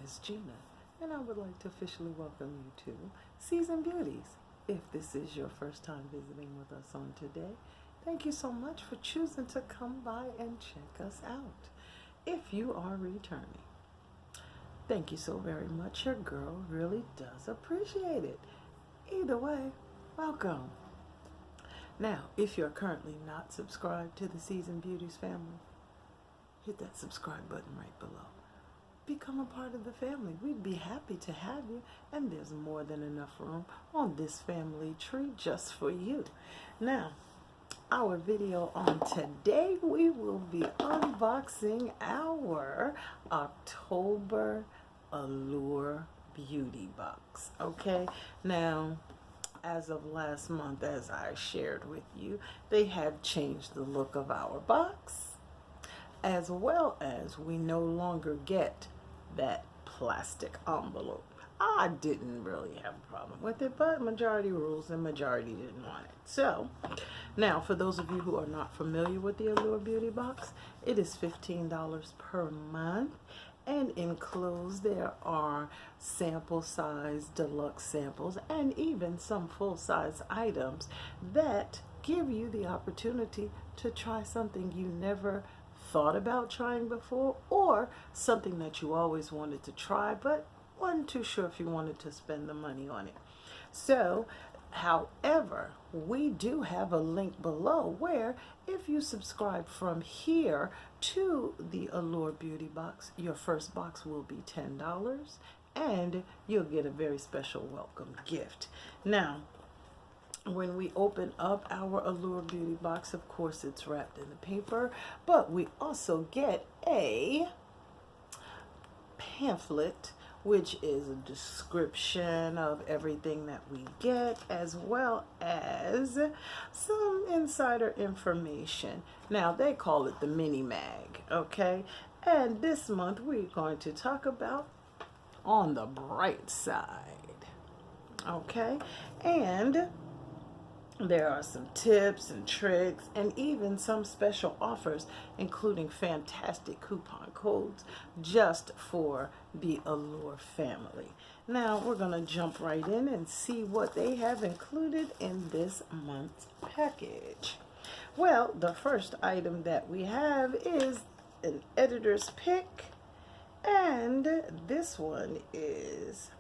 is Gina, and I would like to officially welcome you to Seasoned Beauties. If this is your first time visiting with us on today, thank you so much for choosing to come by and check us out. If you are returning, thank you so very much. Your girl really does appreciate it. Either way, welcome. Now, if you're currently not subscribed to the Seasoned Beauties family, hit that subscribe button right below. Become a part of the family. We'd be happy to have you, and there's more than enough room on this family tree just for you. Now, our video on today, we will be unboxing our October Allure beauty box. Okay, now as of last month, as I shared with you, they have changed the look of our box, as well as we no longer get that plastic envelope. I didn't really have a problem with it, but majority rules and majority didn't want it. So now, for those of you who are not familiar with the Allure beauty box, it is $15 per month, and enclosed there are sample size deluxe samples and even some full size items that give you the opportunity to try something you never thought about trying before, or something that you always wanted to try but wasn't too sure if you wanted to spend the money on it. So, however, we do have a link below where if you subscribe from here to the Allure beauty box, your first box will be $10 and you'll get a very special welcome gift. Now, when we open up our Allure beauty box, of course it's wrapped in the paper, but we also get a pamphlet, which is a description of everything that we get, as well as some insider information. Now, they call it the mini mag, okay? And this month we're going to talk about on the bright side, okay? And there are some tips and tricks and even some special offers, including fantastic coupon codes just for the Allure family. Now we're going to jump right in and see what they have included in this month's package. Well, the first item that we have is an editor's pick, and this one is,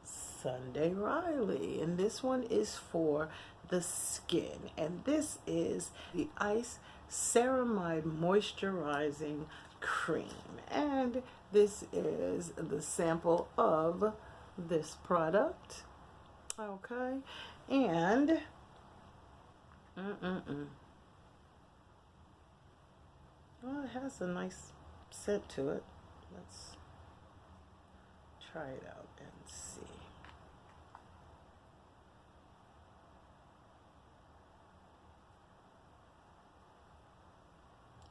Sunday Riley, and this one is for the skin, and this is the Ice Ceramide Moisturizing Cream, and this is the sample of this product, okay? And well, it has a nice scent to it. Let's try it out and see.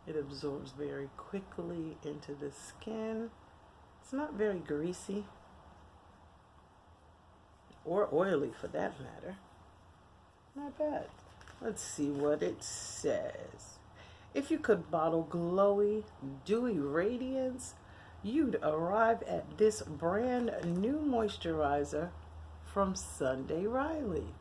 It absorbs very quickly into the skin. It's not very greasy or oily for that matter. Not bad. Let's see what it says. If you could bottle glowy, dewy radiance, you'd arrive at this brand new moisturizer from Sunday Riley.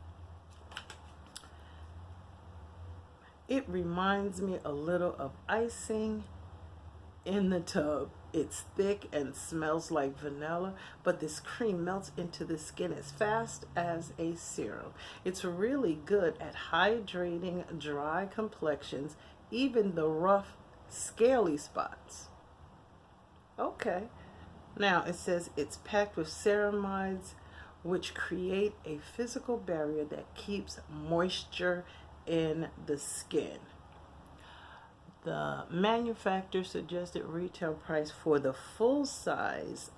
It reminds me a little of icing in the tub. It's thick and smells like vanilla, but this cream melts into the skin as fast as a serum. It's really good at hydrating dry complexions, even the rough, scaly spots. Okay. Now it says it's packed with ceramides, which create a physical barrier that keeps moisture in the skin. The manufacturer suggested retail price for the full size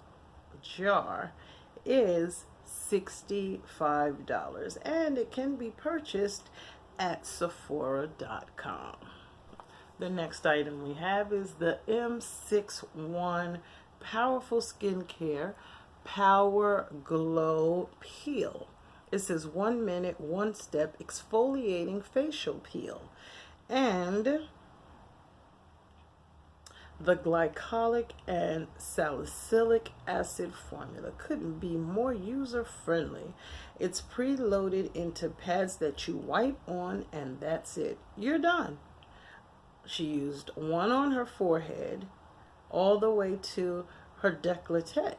jar is $65, and it can be purchased at Sephora.com. The next item we have is the M61 Powerful Skincare Power Glow Peel. It says 1 minute, 1 step exfoliating facial peel. And The glycolic and salicylic acid formula couldn't be more user-friendly. It's preloaded into pads that you wipe on, and that's it. You're done. She used one on her forehead all the way to her décolleté,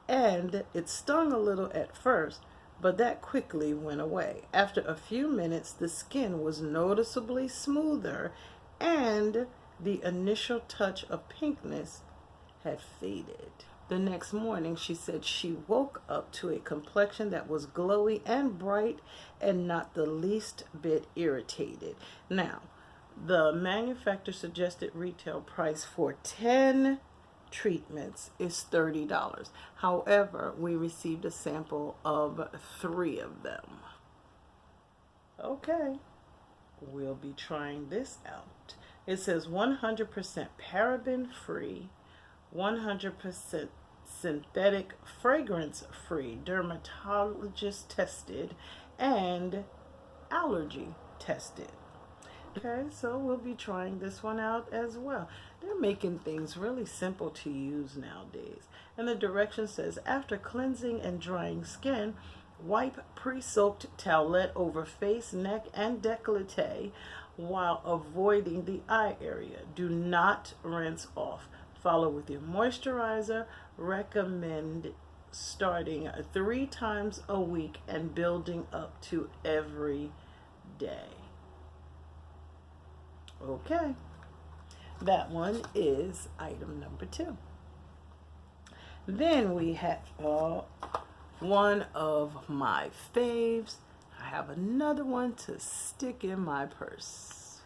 and it stung a little at first, but that quickly went away. After a few minutes, the skin was noticeably smoother, and the initial touch of pinkness had faded. The next morning, she said she woke up to a complexion that was glowy and bright and not the least bit irritated. Now, the manufacturer suggested retail price for 10 treatments is $30. However, we received a sample of 3 of them. Okay, we'll be trying this out. It says 100% paraben free, 100% synthetic fragrance free, dermatologist tested, and allergy tested. Okay, so we'll be trying this one out as well. They're making things really simple to use nowadays. And the direction says, after cleansing and drying skin, wipe pre-soaked towelette over face, neck, and décolleté while avoiding the eye area. Do not rinse off. Follow with your moisturizer. Recommend starting 3 times a week and building up to every day. Okay, that one is item number 2. Then we have one of my faves. I have another one to stick in my purse.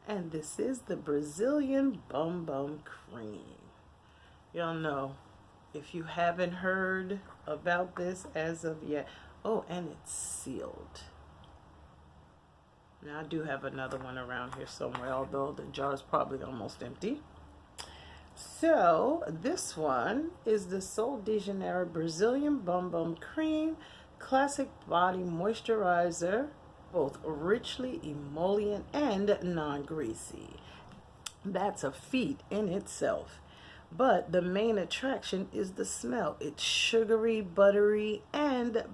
And this is the Brazilian Bum Bum Cream. Y'all know, if you haven't heard about this as of yet, oh, and it's sealed. Now, I do have another one around here somewhere, although the jar is probably almost empty. So, this one is the Sol de Janeiro Brazilian Bum Bum Cream Classic Body Moisturizer, both richly emollient and non-greasy. That's a feat in itself. But the main attraction is the smell. It's sugary, buttery, and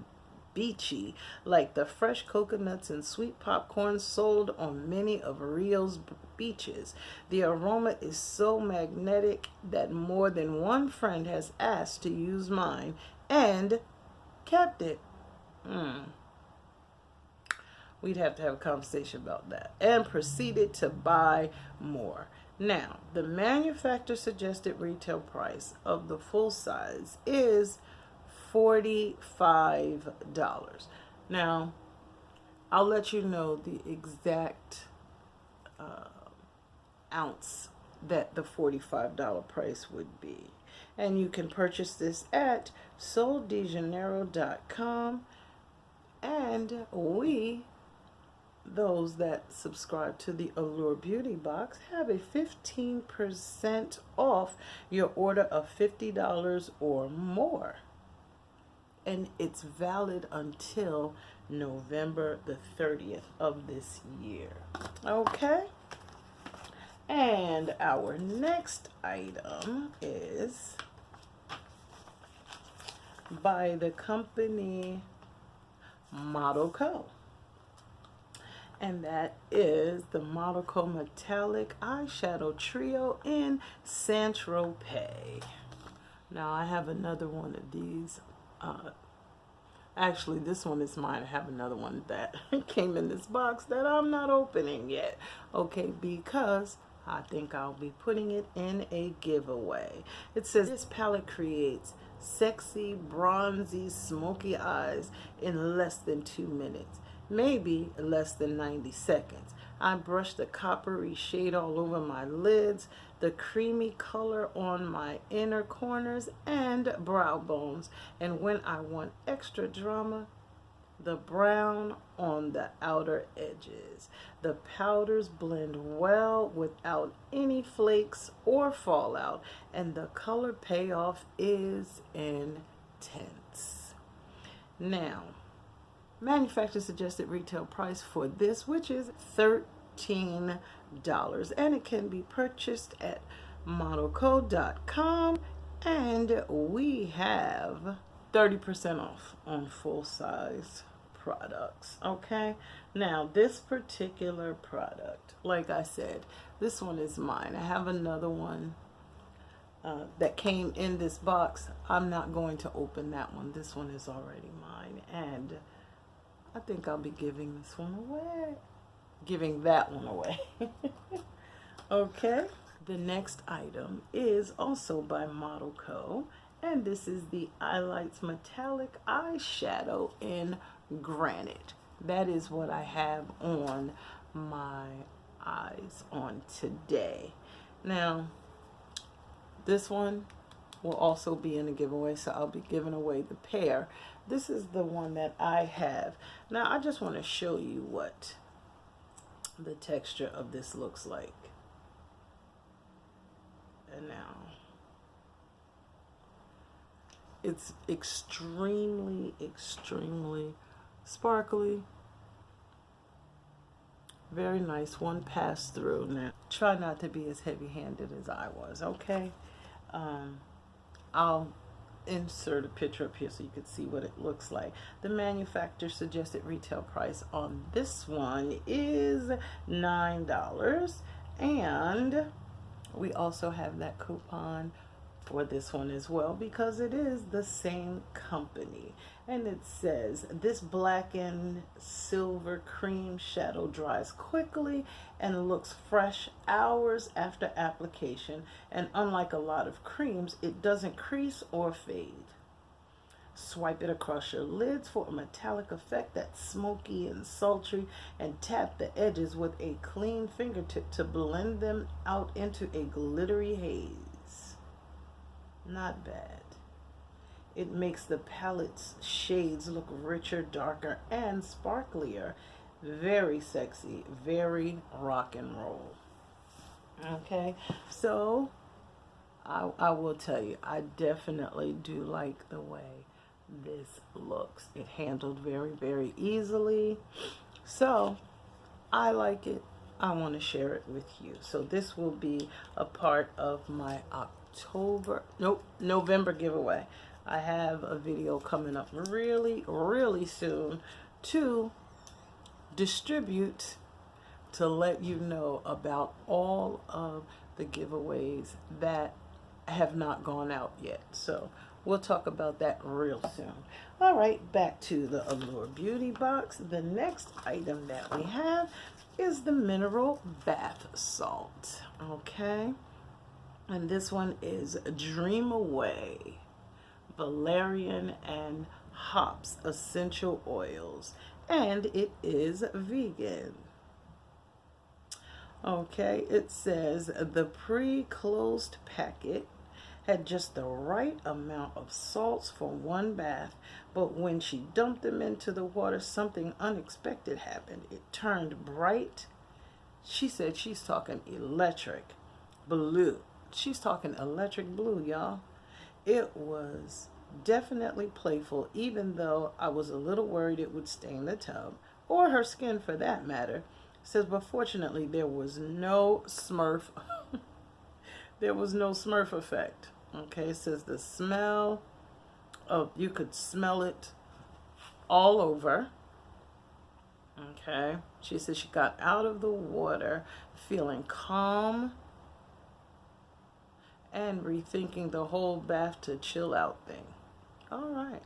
beachy, like the fresh coconuts and sweet popcorn sold on many of Rio's beaches. The aroma is so magnetic that more than one friend has asked to use mine and kept it. We'd have to have a conversation about that. And proceeded to buy more. Now, the manufacturer suggested retail price of the full size is $45. Now, I'll let you know the exact ounce that the $45 price would be. And you can purchase this at soldejaneiro.com. And we, those that subscribe to the Allure Beauty Box, have a 15% off your order of $50 or more. And it's valid until November the 30th of this year. Okay? And our next item is by the company Monaco. And that is the Monaco Metallic Eyeshadow Trio in Saint-Tropez. Now, I have another one of these. Actually, this one is mine. I have another one that came in this box that I'm not opening yet. Okay, because I think I'll be putting it in a giveaway. It says this palette creates sexy, bronzy, smoky eyes in less than 2 minutes. Maybe less than 90 seconds. I brush the coppery shade all over my lids, the creamy color on my inner corners and brow bones, and when I want extra drama, the brown on the outer edges. The powders blend well without any flakes or fallout, and the color payoff is intense. Now, manufacturer suggested retail price for this, which is $13, and it can be purchased at modelco.com, and we have 30% off on full size products. Okay, now this particular product, like I said, this one is mine. I have another one that came in this box. I'm not going to open that one. This one is already mine, and I think I'll be giving this one away, giving that one away. Okay, the next item is also by Model Co, and this is the Eyelights Metallic Eyeshadow in Granite. That is what I have on my eyes on today. Now, this one will also be in a giveaway, so I'll be giving away the pair. This is the one that I have. Now, I just want to show you what the texture of this looks like. And now, it's extremely, extremely sparkly. Very nice. One pass through. Now, try not to be as heavy-handed as I was, okay? I'll insert a picture up here so you can see what it looks like. The manufacturer suggested retail price on this one is $9, and we also have that coupon for this one as well because it is the same company. And it says, this black and silver cream shadow dries quickly and looks fresh hours after application. And unlike a lot of creams, it doesn't crease or fade. Swipe it across your lids for a metallic effect that's smoky and sultry, and tap the edges with a clean fingertip to blend them out into a glittery haze. Not bad. It makes the palette's shades look richer, darker, and sparklier. Very sexy, very rock and roll. Okay, so I will tell you, I definitely do like the way this looks. It handled very, very easily. So I like it. I want to share it with you. So this will be a part of my November giveaway. I have a video coming up really, really soon to distribute, to let you know about all of the giveaways that have not gone out yet. So we'll talk about that real soon. All right, back to the Allure Beauty box. The next item that we have is the mineral bath salt. Okay, and this one is Dream Away valerian and hops essential oils, and it is vegan. Okay, it says the pre-closed packet had just the right amount of salts for one bath, but when she dumped them into the water, something unexpected happened. It turned bright. She said she's talking electric blue. She's talking electric blue, y'all. It was definitely playful, even though I was a little worried it would stain the tub, or her skin for that matter. It says, but fortunately there was no Smurf. There was no Smurf effect. Okay, it says the smell of, you could smell it all over. Okay, she said she got out of the water feeling calm and rethinking the whole bath to chill out thing. All right.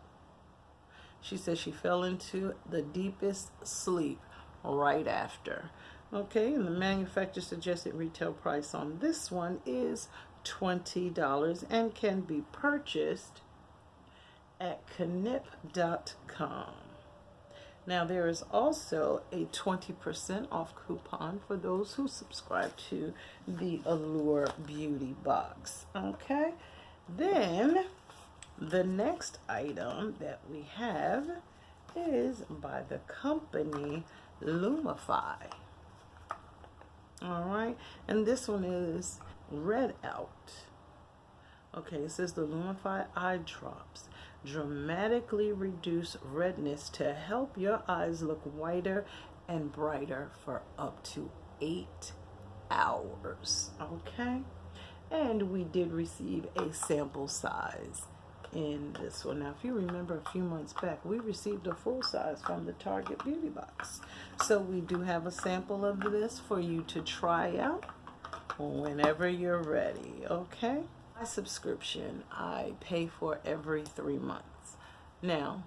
She said she fell into the deepest sleep right after. Okay, and the manufacturer suggested retail price on this one is $20 and can be purchased at knip.com. Now there is also a 20% off coupon for those who subscribe to the Allure Beauty box. Okay, then the next item that we have is by the company Lumify. All right, and this one is Red Out. Okay, it says the Lumify eye drops dramatically reduce redness to help your eyes look whiter and brighter for up to 8 hours. Okay, And we did receive a sample size in this one. Now, if you remember a few months back, we received a full size from the Target Beauty Box. So we do have a sample of this for you to try out whenever you're ready, okay? My subscription, I pay for every 3 months. Now,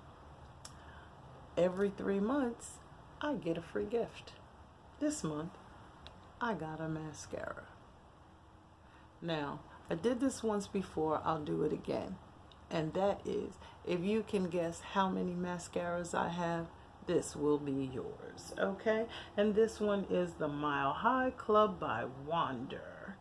every 3 months, I get a free gift. This month, I got a mascara. Now, I did this once before, I'll do it again. And that is, if you can guess how many mascaras I have, this will be yours, okay? And this one is the Mile High Club by Wander.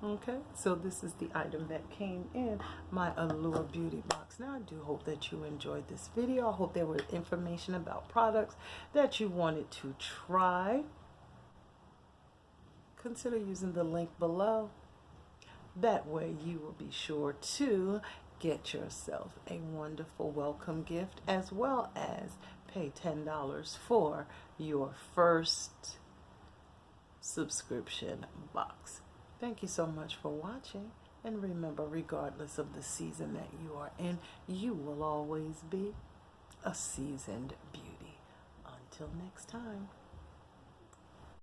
Okay, so this is the item that came in my Allure Beauty Box. Now, I do hope that you enjoyed this video. I hope there was information about products that you wanted to try. Consider using the link below. That way you will be sure to get yourself a wonderful welcome gift, as well as pay $10 for your first subscription box. Thank you so much for watching, and remember, regardless of the season that you are in, you will always be a seasoned beauty. Until next time.